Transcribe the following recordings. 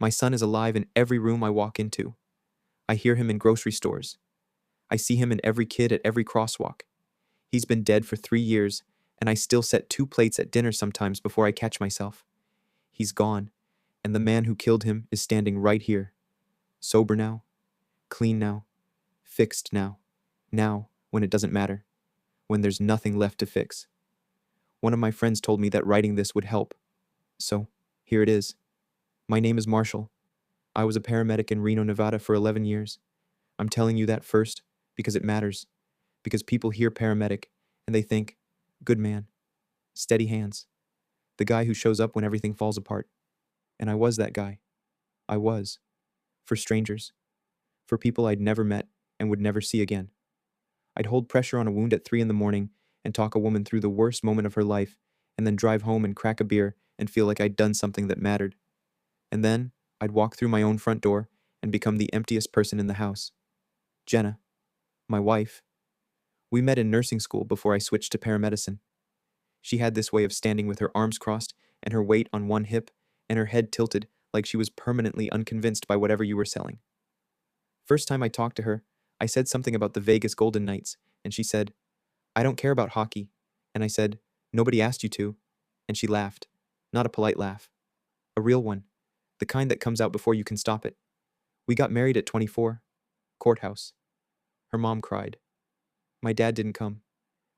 My son is alive in every room I walk into. I hear him in grocery stores. I see him in every kid at every crosswalk. He's been dead for 3 years, and I still set 2 plates at dinner sometimes before I catch myself. He's gone, and the man who killed him is standing right here. Sober now, clean now, fixed now. Now, when it doesn't matter. When there's nothing left to fix. One of my friends told me that writing this would help. So, here it is. My name is Marshall. I was a paramedic in Reno, Nevada for 11 years. I'm telling you that first because it matters. Because people hear paramedic and they think, good man, steady hands, the guy who shows up when everything falls apart. And I was that guy. I was. For strangers. For people I'd never met and would never see again. I'd hold pressure on a wound at 3 in the morning and talk a woman through the worst moment of her life and then drive home and crack a beer and feel like I'd done something that mattered. And then I'd walk through my own front door and become the emptiest person in the house. Jenna, my wife. We met in nursing school before I switched to paramedicine. She had this way of standing with her arms crossed and her weight on one hip and her head tilted like she was permanently unconvinced by whatever you were selling. First time I talked to her, I said something about the Vegas Golden Knights, and she said, I don't care about hockey. And I said, nobody asked you to. And she laughed. Not a polite laugh. A real one. The kind that comes out before you can stop it. We got married at 24. Courthouse. Her mom cried. My dad didn't come.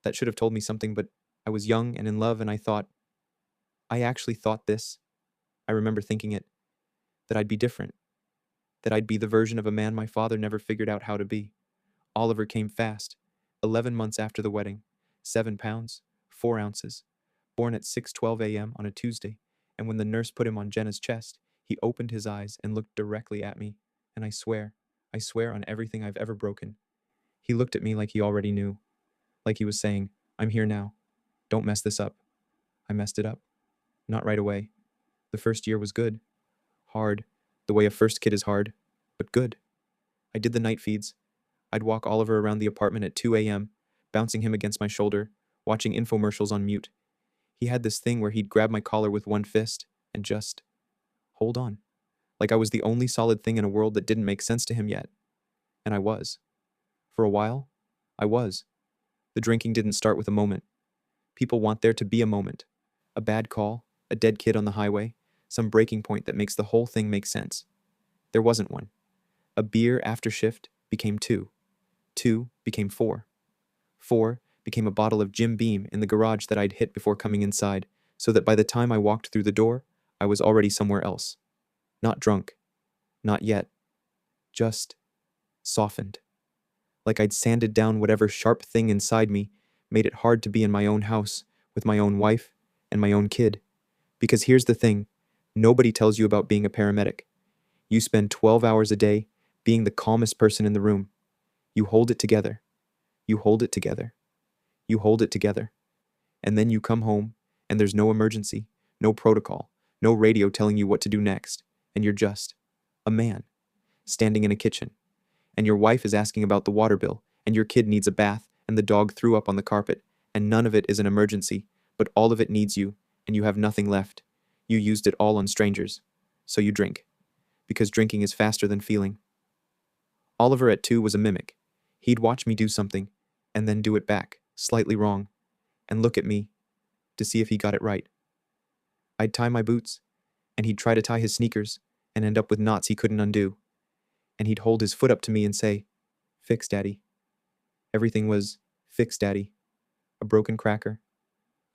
That should have told me something, but I was young and in love, and I actually thought this. I remember thinking it. That I'd be different. That I'd be the version of a man my father never figured out how to be. Oliver came fast, 11 months after the wedding, 7 pounds, 4 ounces, born at 6:12 a.m. on a Tuesday, and when the nurse put him on Jenna's chest, he opened his eyes and looked directly at me, and I swear on everything I've ever broken. He looked at me like he already knew, like he was saying, I'm here now. Don't mess this up. I messed it up. Not right away. The first year was good. Hard, the way a first kid is hard, but good. I did the night feeds. I'd walk Oliver around the apartment at 2 a.m., bouncing him against my shoulder, watching infomercials on mute. He had this thing where he'd grab my collar with one fist and just hold on, like I was the only solid thing in a world that didn't make sense to him yet. And I was. For a while, I was. The drinking didn't start with a moment. People want there to be a moment. A bad call, a dead kid on the highway, some breaking point that makes the whole thing make sense. There wasn't one. A beer after shift became 2. 2 became 4. 4 became a bottle of Jim Beam in the garage that I'd hit before coming inside, so that by the time I walked through the door, I was already somewhere else. Not drunk. Not yet. Just softened. Like I'd sanded down whatever sharp thing inside me made it hard to be in my own house with my own wife and my own kid. Because here's the thing, nobody tells you about being a paramedic. You spend 12 hours a day being the calmest person in the room. You hold it together. You hold it together. You hold it together. And then you come home, and there's no emergency, no protocol, no radio telling you what to do next, and you're just a man, standing in a kitchen. And your wife is asking about the water bill, and your kid needs a bath, and the dog threw up on the carpet, and none of it is an emergency, but all of it needs you, and you have nothing left. You used it all on strangers. So you drink. Because drinking is faster than feeling. Oliver at 2 was a mimic. He'd watch me do something, and then do it back, slightly wrong, and look at me to see if he got it right. I'd tie my boots, and he'd try to tie his sneakers, and end up with knots he couldn't undo. And he'd hold his foot up to me and say, Fix, Daddy. Everything was, Fix, Daddy. A broken cracker,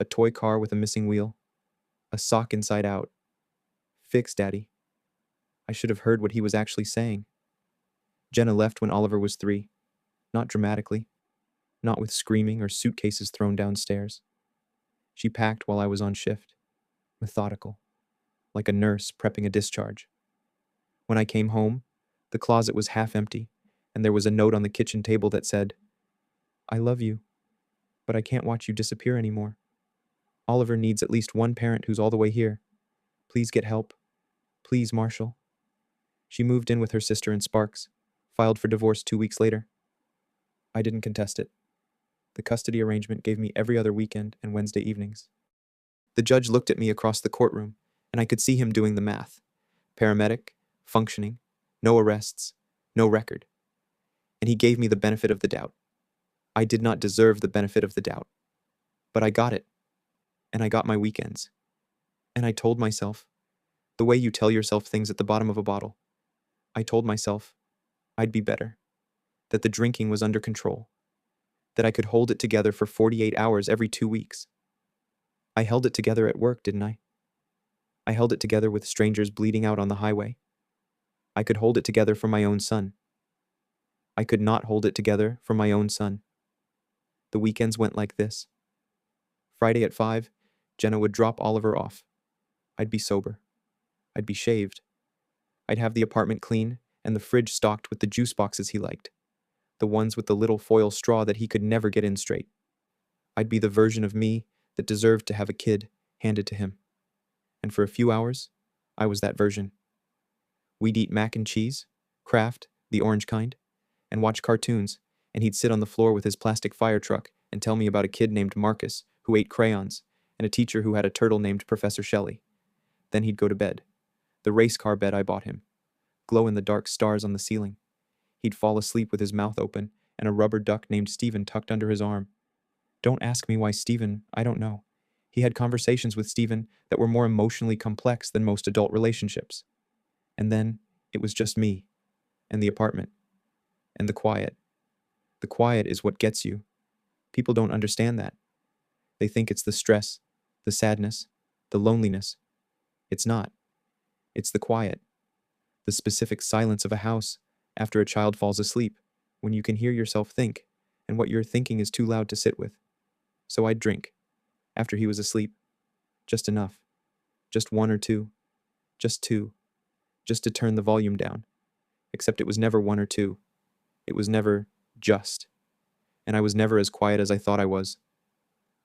a toy car with a missing wheel, a sock inside out. Fix, Daddy. I should have heard what he was actually saying. Jenna left when Oliver was 3. Not dramatically. Not with screaming or suitcases thrown downstairs. She packed while I was on shift. Methodical. Like a nurse prepping a discharge. When I came home, the closet was half empty, and there was a note on the kitchen table that said, I love you, but I can't watch you disappear anymore. Oliver needs at least one parent who's all the way here. Please get help. Please, Marshall. She moved in with her sister in Sparks, filed for divorce 2 weeks later. I didn't contest it. The custody arrangement gave me every other weekend and Wednesday evenings. The judge looked at me across the courtroom, and I could see him doing the math. Paramedic functioning, no arrests, no record. And he gave me the benefit of the doubt. I did not deserve the benefit of the doubt. But I got it. And I got my weekends. And I told myself, the way you tell yourself things at the bottom of a bottle, I told myself I'd be better, that the drinking was under control, that I could hold it together for 48 hours every 2 weeks. I held it together at work, didn't I? I held it together with strangers bleeding out on the highway. I could hold it together for my own son. I could not hold it together for my own son. The weekends went like this. Friday at 5, Jenna would drop Oliver off. I'd be sober. I'd be shaved. I'd have the apartment clean and the fridge stocked with the juice boxes he liked, the ones with the little foil straw that he could never get in straight. I'd be the version of me that deserved to have a kid handed to him. And for a few hours, I was that version. We'd eat mac and cheese, Kraft, the orange kind, and watch cartoons, and he'd sit on the floor with his plastic fire truck and tell me about a kid named Marcus who ate crayons and a teacher who had a turtle named Professor Shelley. Then he'd go to bed, the race car bed I bought him, glow-in-the-dark stars on the ceiling. He'd fall asleep with his mouth open and a rubber duck named Stephen tucked under his arm. Don't ask me why Stephen, I don't know. He had conversations with Stephen that were more emotionally complex than most adult relationships. And then it was just me, and the apartment, and the quiet. The quiet is what gets you. People don't understand that. They think it's the stress, the sadness, the loneliness. It's not. It's the quiet. The specific silence of a house after a child falls asleep, when you can hear yourself think, and what you're thinking is too loud to sit with. So I'd drink, after he was asleep. Just enough. Just one or two. Just two. Just to turn the volume down. Except it was never one or two. It was never just. And I was never as quiet as I thought I was.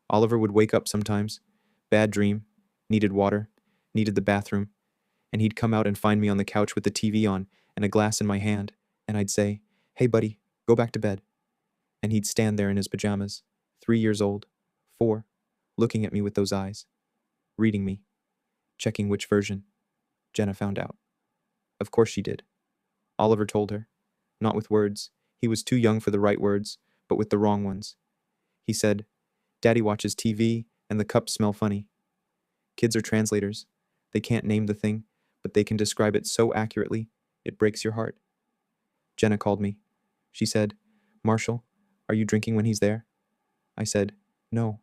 Oliver would wake up sometimes, bad dream, needed water, needed the bathroom, and he'd come out and find me on the couch with the TV on and a glass in my hand, and I'd say, "Hey buddy, go back to bed." And he'd stand there in his pajamas, 3 years old, 4, looking at me with those eyes, reading me, checking which version. Jenna found out. Of course she did. Oliver told her. Not with words. He was too young for the right words, but with the wrong ones. He said, "Daddy watches TV and the cups smell funny." Kids are translators. They can't name the thing, but they can describe it so accurately, it breaks your heart. Jenna called me. She said, "Marshall, are you drinking when he's there?" I said, "No."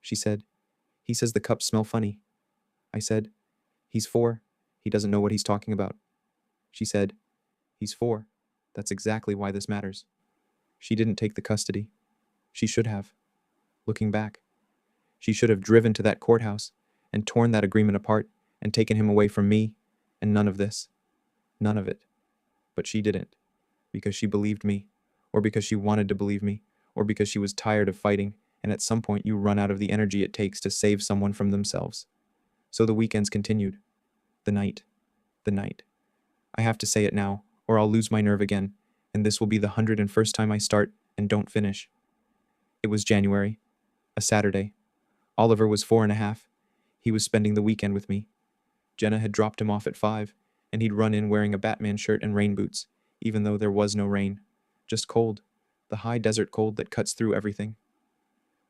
She said, "He says the cups smell funny." I said, "He's 4. He doesn't know what he's talking about." She said, "He's 4. That's exactly why this matters." She didn't take the custody. She should have. Looking back, she should have driven to that courthouse and torn that agreement apart and taken him away from me and none of this. None of it. But she didn't. Because she believed me, or because she wanted to believe me, or because she was tired of fighting, and at some point you run out of the energy it takes to save someone from themselves. So the weekends continued. The night. The night. I have to say it now, or I'll lose my nerve again, and this will be the 101st time I start and don't finish. It was January, a Saturday. Oliver was 4.5. He was spending the weekend with me. Jenna had dropped him off at 5, and he'd run in wearing a Batman shirt and rain boots, even though there was no rain. Just cold. The high desert cold that cuts through everything.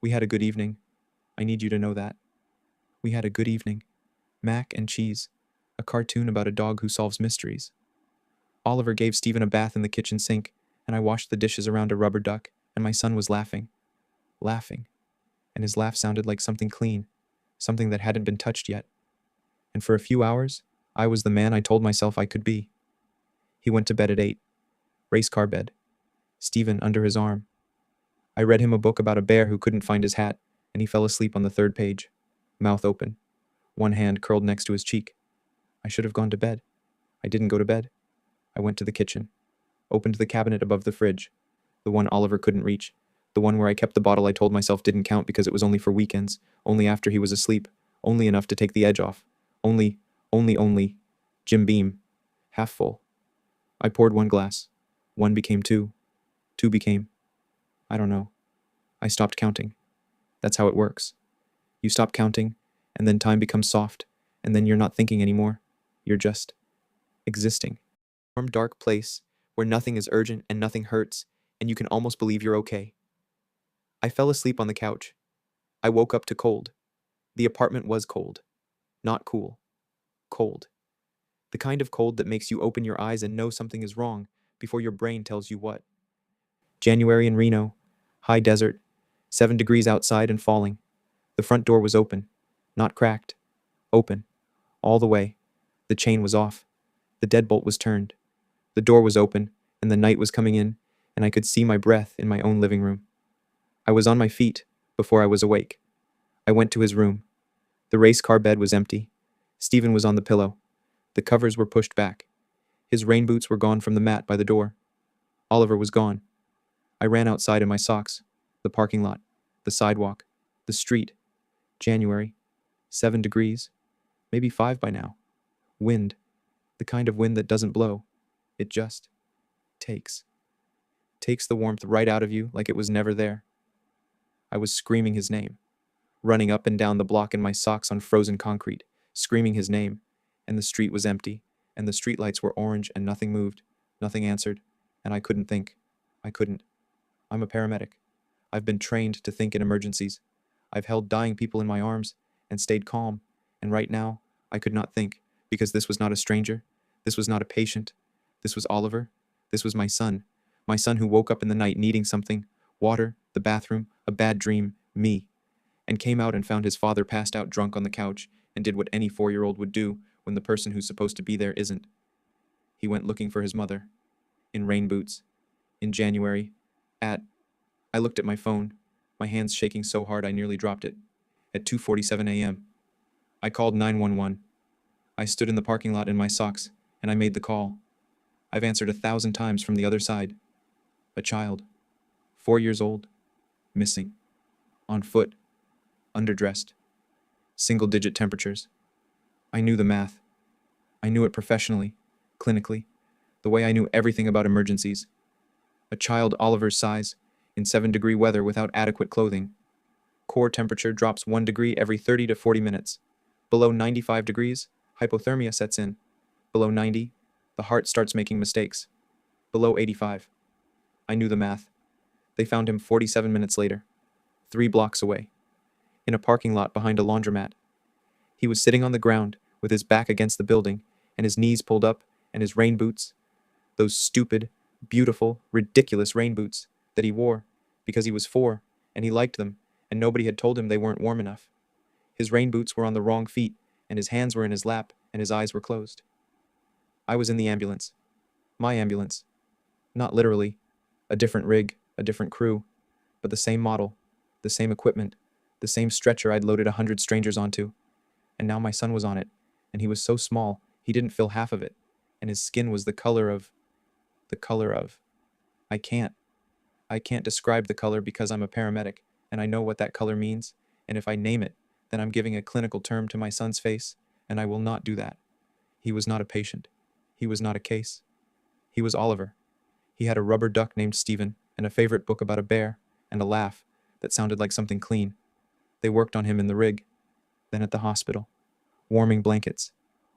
We had a good evening. I need you to know that. We had a good evening. Mac and cheese. A cartoon about a dog who solves mysteries. Oliver gave Stephen a bath in the kitchen sink, and I washed the dishes around a rubber duck, and my son was laughing. Laughing. And his laugh sounded like something clean, something that hadn't been touched yet. And for a few hours, I was the man I told myself I could be. He went to bed at 8. Race car bed. Stephen under his arm. I read him a book about a bear who couldn't find his hat, and he fell asleep on the 3rd page, mouth open, one hand curled next to his cheek. I should have gone to bed. I didn't go to bed. I went to the kitchen, opened the cabinet above the fridge, the one Oliver couldn't reach, the one where I kept the bottle I told myself didn't count because it was only for weekends, only after he was asleep, only enough to take the edge off, only, Jim Beam, half full. I poured 1 glass. 1 became 2. 2 became, I don't know. I stopped counting. That's how it works. You stop counting, and then time becomes soft, and then you're not thinking anymore. You're just existing. Warm, dark place where nothing is urgent and nothing hurts, and you can almost believe you're okay. I fell asleep on the couch. I woke up to cold. The apartment was cold. Not cool. Cold. The kind of cold that makes you open your eyes and know something is wrong before your brain tells you what. January in Reno. High desert. 7 degrees outside and falling. The front door was open. Not cracked. Open. All the way. The chain was off. The deadbolt was turned. The door was open, and the night was coming in, and I could see my breath in my own living room. I was on my feet before I was awake. I went to his room. The race car bed was empty. Stephen was on the pillow. The covers were pushed back. His rain boots were gone from the mat by the door. Oliver was gone. I ran outside in my socks. The parking lot. The sidewalk. The street. January. 7 degrees. Maybe 5 by now. Wind. The kind of wind that doesn't blow. It just takes. Takes the warmth right out of you like it was never there. I was screaming his name, running up and down the block in my socks on frozen concrete, screaming his name, and the street was empty, and the streetlights were orange and nothing moved, nothing answered, and I couldn't think. I couldn't. I'm a paramedic. I've been trained to think in emergencies. I've held dying people in my arms and stayed calm, and right now, I could not think, because this was not a stranger, this was not a patient, this was Oliver, this was my son who woke up in the night needing something, water, the bathroom, a bad dream, me, and came out and found his father passed out drunk on the couch and did what any 4-year-old would do when the person who's supposed to be there isn't. He went looking for his mother, in rain boots, in January, I looked at my phone, my hands shaking so hard I nearly dropped it, at 2:47 a.m. I called 911. I stood in the parking lot in my socks, and I made the call. I've answered 1,000 times from the other side. A child, 4 years old, missing, on foot, underdressed, single-digit temperatures. I knew the math. I knew it professionally, clinically, the way I knew everything about emergencies. A child Oliver's size, in 7-degree weather without adequate clothing. Core temperature drops 1 degree every 30 to 40 minutes. Below 95 degrees, hypothermia sets in. Below 90, the heart starts making mistakes. Below 85. I knew the math. They found him 47 minutes later, 3 blocks away, in a parking lot behind a laundromat. He was sitting on the ground with his back against the building and his knees pulled up and his rain boots, those stupid, beautiful, ridiculous rain boots that he wore because he was 4 and he liked them and nobody had told him they weren't warm enough. His rain boots were on the wrong feet and his hands were in his lap and his eyes were closed. I was in the ambulance. My ambulance. Not literally. A different rig, a different crew, but the same model, the same equipment, the same stretcher I'd loaded 100 strangers onto. And now my son was on it, and he was so small, he didn't fill half of it, and his skin was the color of... I can't describe the color because I'm a paramedic, and I know what that color means, and if I name it, then I'm giving a clinical term to my son's face, and I will not do that. He was not a patient. He was not a case. He was Oliver. He had a rubber duck named Stephen, and a favorite book about a bear, and a laugh that sounded like something clean. They worked on him in the rig, then at the hospital. Warming blankets.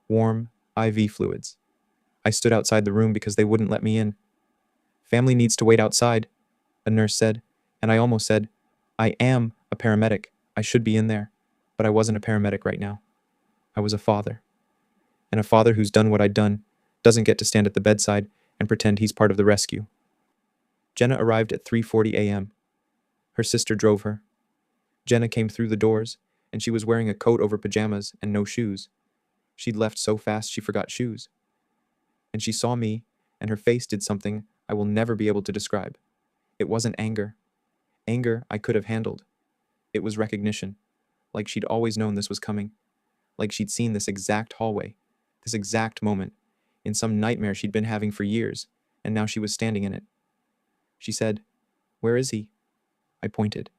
Warm IV fluids. I stood outside the room because they wouldn't let me in. Family needs to wait outside, a nurse said, and I almost said, I am a paramedic. I should be in there, but I wasn't a paramedic right now. I was a father. And a father who's done what I'd done doesn't get to stand at the bedside and pretend he's part of the rescue. Jenna arrived at 3:40 a.m. Her sister drove her. Jenna came through the doors, and she was wearing a coat over pajamas and no shoes. She'd left so fast she forgot shoes. And she saw me, and her face did something I will never be able to describe. It wasn't anger. Anger I could have handled. It was recognition, like she'd always known this was coming, like she'd seen this exact hallway, this exact moment, in some nightmare she'd been having for years, and now she was standing in it. She said, "Where is he?" I pointed.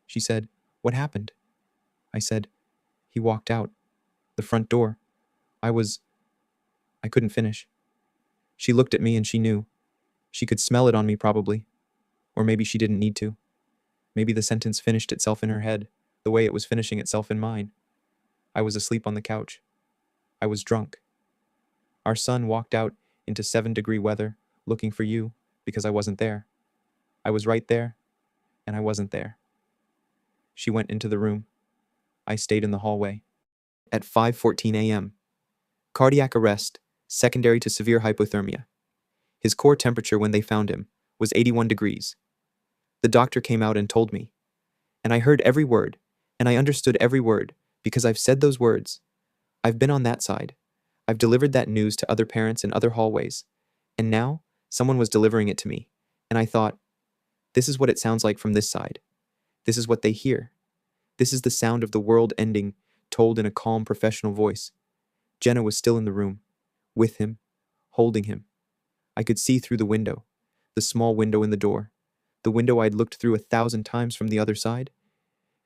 She said, "What happened?" I said, "He walked out. The front door. I couldn't finish." She looked at me and she knew. She could smell it on me probably. Or maybe she didn't need to. Maybe the sentence finished itself in her head, the way it was finishing itself in mine. I was asleep on the couch. I was drunk. Our son walked out into 7-degree weather looking for you because I wasn't there. I was right there, and I wasn't there. She went into the room. I stayed in the hallway. At 5:14 a.m., cardiac arrest, secondary to severe hypothermia. His core temperature when they found him was 81 degrees. The doctor came out and told me, and I heard every word, and I understood every word because I've said those words. I've been on that side. I've delivered that news to other parents in other hallways, and now someone was delivering it to me, and I thought, this is what it sounds like from this side. This is what they hear. This is the sound of the world ending, told in a calm, professional voice. Jenna was still in the room, with him, holding him. I could see through the window, the small window in the door, the window I'd looked through 1,000 times from the other side,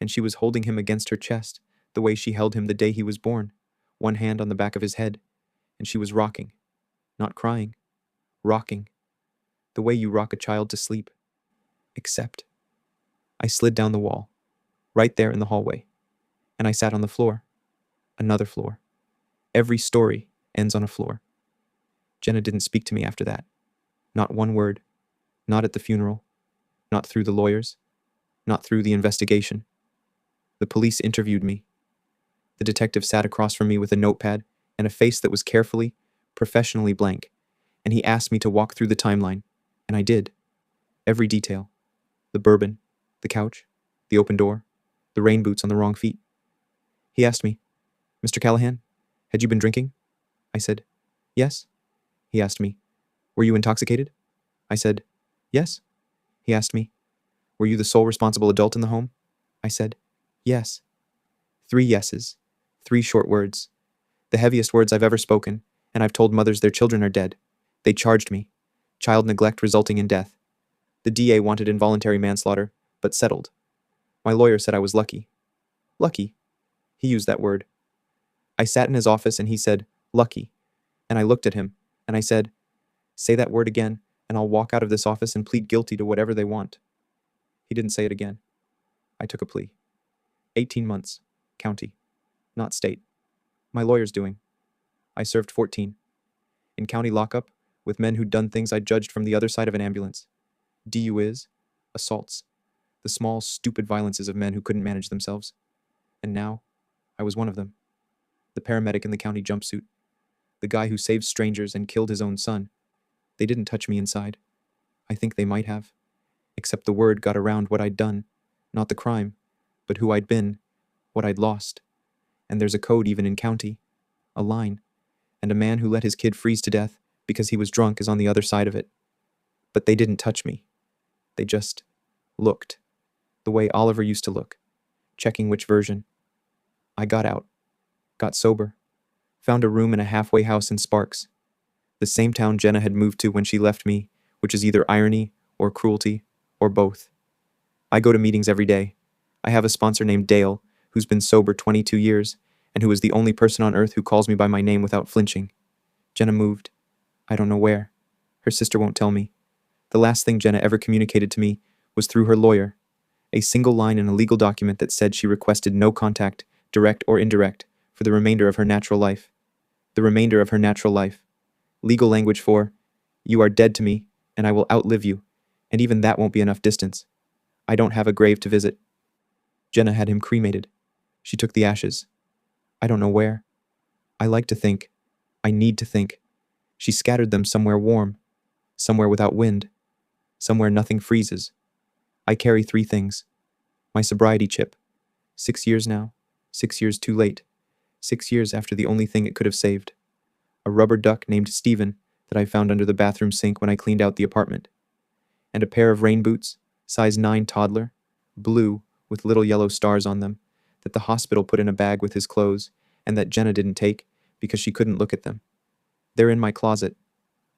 and she was holding him against her chest, the way she held him the day he was born, one hand on the back of his head, and she was rocking, not crying, rocking, the way you rock a child to sleep. Except, I slid down the wall, right there in the hallway, and I sat on the floor, another floor. Every story ends on a floor. Jenna didn't speak to me after that. Not one word. Not at the funeral. Not through the lawyers. Not through the investigation. The police interviewed me. The detective sat across from me with a notepad and a face that was carefully, professionally blank, and he asked me to walk through the timeline, and I did. Every detail. The bourbon, the couch, the open door, the rain boots on the wrong feet. He asked me, "Mr. Callahan, had you been drinking?" I said, "Yes." He asked me, "Were you intoxicated?" I said, "Yes." He asked me, "Were you the sole responsible adult in the home?" I said, "Yes." 3 yeses, 3 short words. The heaviest words I've ever spoken, and I've told mothers their children are dead. They charged me. Child neglect resulting in death. The DA wanted involuntary manslaughter, but settled. My lawyer said I was lucky. Lucky? He used that word. I sat in his office and he said, "Lucky." And I looked at him, and I said, "Say that word again, and I'll walk out of this office and plead guilty to whatever they want." He didn't say it again. I took a plea. 18 months. County. Not state. My lawyer's doing. I served 14. In county lockup, with men who'd done things I judged from the other side of an ambulance. DU is assaults. The small, stupid violences of men who couldn't manage themselves. And now, I was one of them. The paramedic in the county jumpsuit. The guy who saved strangers and killed his own son. They didn't touch me inside. I think they might have. Except the word got around what I'd done. Not the crime, but who I'd been, what I'd lost. And there's a code even in county. A line. And a man who let his kid freeze to death because he was drunk is on the other side of it. But they didn't touch me. They just looked. The way Oliver used to look. Checking which version. I got out. Got sober. Found a room in a halfway house in Sparks. The same town Jenna had moved to when she left me, which is either irony or cruelty or both. I go to meetings every day. I have a sponsor named Dale, who's been sober 22 years, and who is the only person on earth who calls me by my name without flinching. Jenna moved. I don't know where. Her sister won't tell me. The last thing Jenna ever communicated to me was through her lawyer. A single line in a legal document that said she requested no contact, direct or indirect, for the remainder of her natural life. The remainder of her natural life. Legal language for, "You are dead to me, and I will outlive you, and even that won't be enough distance. I don't have a grave to visit." Jenna had him cremated. She took the ashes. I don't know where. I like to think. I need to think. She scattered them somewhere warm, somewhere without wind, somewhere nothing freezes. I carry 3 things. My sobriety chip. 6 years now. 6 years too late. 6 years after the only thing it could have saved. A rubber duck named Steven that I found under the bathroom sink when I cleaned out the apartment. And a pair of rain boots, size 9 toddler, blue with little yellow stars on them, that the hospital put in a bag with his clothes and that Jenna didn't take because she couldn't look at them. They're in my closet.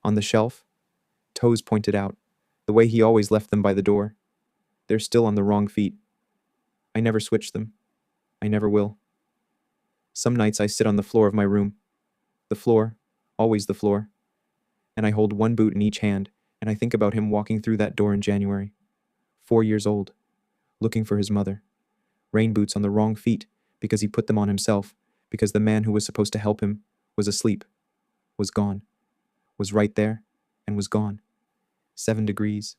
On the shelf. Toes pointed out, the way he always left them by the door. They're still on the wrong feet. I never switched them. I never will. Some nights I sit on the floor of my room. The floor, always the floor. And I hold one boot in each hand, and I think about him walking through that door in January. 4 years old. Looking for his mother. Rain boots on the wrong feet because he put them on himself, because the man who was supposed to help him was asleep. Was gone. Was right there and was gone. 7 degrees,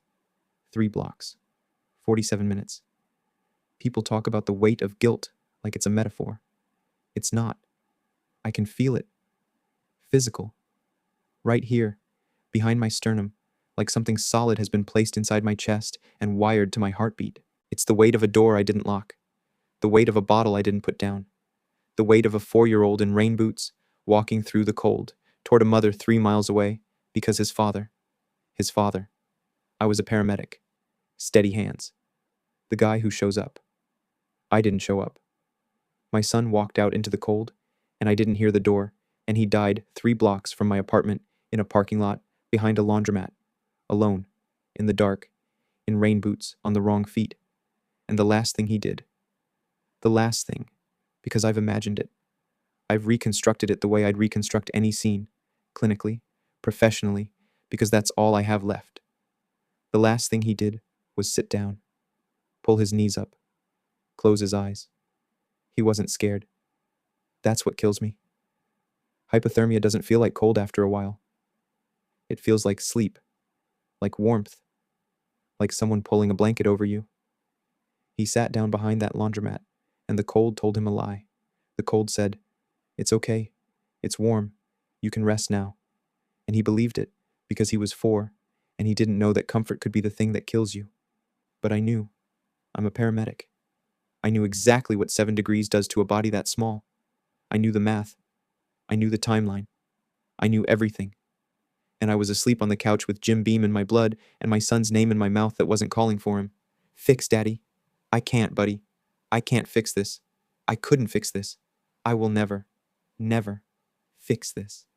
3 blocks, 47 minutes. People talk about the weight of guilt like it's a metaphor. It's not. I can feel it. Physical. Right here, behind my sternum, like something solid has been placed inside my chest and wired to my heartbeat. It's the weight of a door I didn't lock. The weight of a bottle I didn't put down. The weight of a 4-year-old in rain boots, walking through the cold, toward a mother 3 miles away, because his father, I was a paramedic. Steady hands. The guy who shows up. I didn't show up. My son walked out into the cold, and I didn't hear the door, and he died 3 blocks from my apartment in a parking lot behind a laundromat, alone, in the dark, in rain boots, on the wrong feet. And the last thing he did. The last thing, because I've imagined it. I've reconstructed it the way I'd reconstruct any scene, clinically, professionally, because that's all I have left. The last thing he did was sit down, pull his knees up, close his eyes. He wasn't scared. That's what kills me. Hypothermia doesn't feel like cold after a while. It feels like sleep, like warmth, like someone pulling a blanket over you. He sat down behind that laundromat, and the cold told him a lie. The cold said, "It's okay. It's warm. You can rest now." And he believed it because he was 4, and he didn't know that comfort could be the thing that kills you. But I knew. I'm a paramedic. I knew exactly what 7 degrees does to a body that small. I knew the math. I knew the timeline. I knew everything. And I was asleep on the couch with Jim Beam in my blood and my son's name in my mouth that wasn't calling for him. Fix, Daddy. I can't, buddy. I can't fix this. I couldn't fix this. I will never, never fix this.